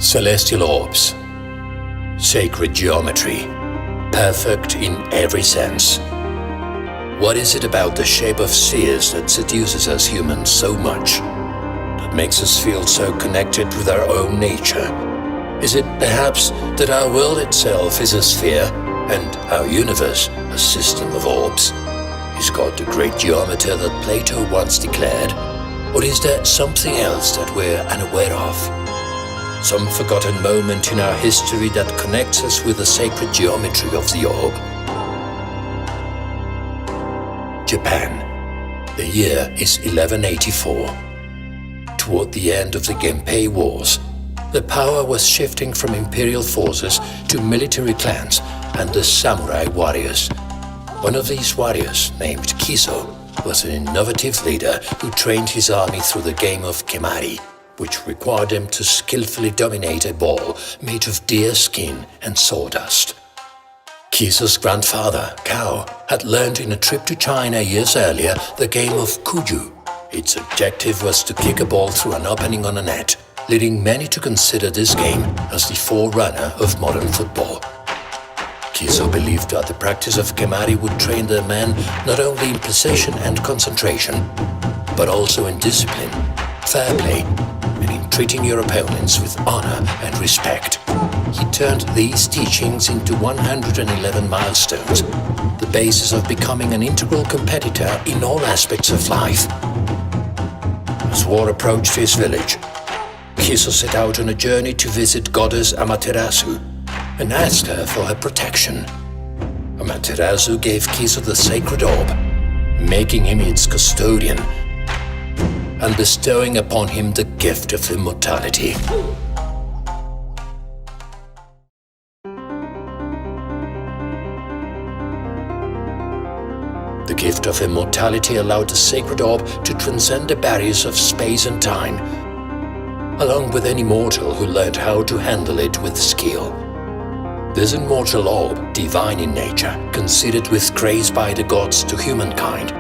Celestial orbs, sacred geometry, perfect in every sense. What is it about the shape of spheres that seduces us humans so much, that makes us feel so connected with our own nature? Is it perhaps that our world itself is a sphere and our universe a system of orbs? Is God the great geometer that Plato once declared? Or is there something else that we're unaware of? Some forgotten moment in our history that connects us with the sacred geometry of the orb. Japan. The year is 1184. Toward the end of the Genpei Wars, the power was shifting from imperial forces to military clans and the samurai warriors. One of these warriors, named Kiso, was an innovative leader who trained his army through the game of Kemari, which required him to skillfully dominate a ball made of deer skin and sawdust. Kiso's grandfather, Kao, had learned in a trip to China years earlier the game of Kuju. Its objective was to kick a ball through an opening on a net, leading many to consider this game as the forerunner of modern football. Kiso believed that the practice of Kemari would train their men not only in precision and concentration, but also in discipline, fair play, and in treating your opponents with honor and respect. He turned these teachings into 111 milestones, the basis of becoming an integral competitor in all aspects of life. As war approached his village, Kiso set out on a journey to visit goddess Amaterasu and asked her for her protection. Amaterasu gave Kiso the sacred orb, making him its custodian and bestowing upon him the gift of immortality. The gift of immortality allowed the sacred orb to transcend the barriers of space and time, along with any mortal who learned how to handle it with skill. This immortal orb, divine in nature, considered with grace by the gods to humankind,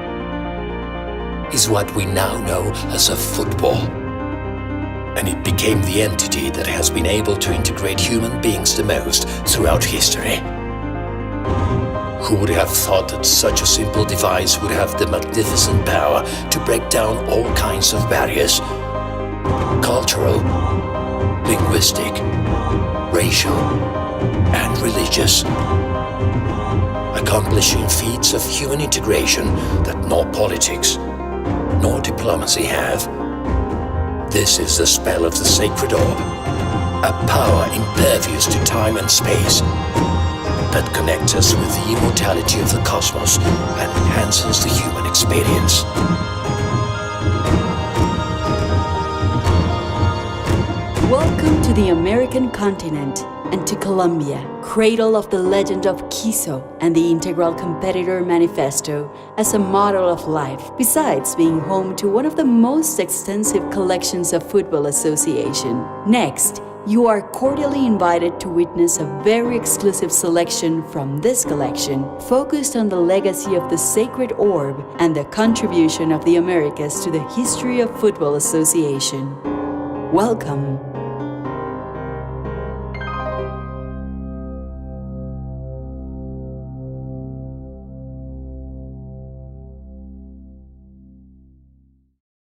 is what we now know as a football. And it became the entity that has been able to integrate human beings the most throughout history. Who would have thought that such a simple device would have the magnificent power to break down all kinds of barriers? Cultural, linguistic, racial, and religious, accomplishing feats of human integration that nor politics nor diplomacy have. This is the spell of the sacred orb, a power impervious to time and space that connects us with the immortality of the cosmos and enhances the human experience. Welcome to the American continent and to Colombia, cradle of the legend of Kiso and the Integral Competitor Manifesto as a model of life, besides being home to one of the most extensive collections of football association. Next, you are cordially invited to witness a very exclusive selection from this collection, focused on the legacy of the sacred orb and the contribution of the Americas to the history of football association. Welcome.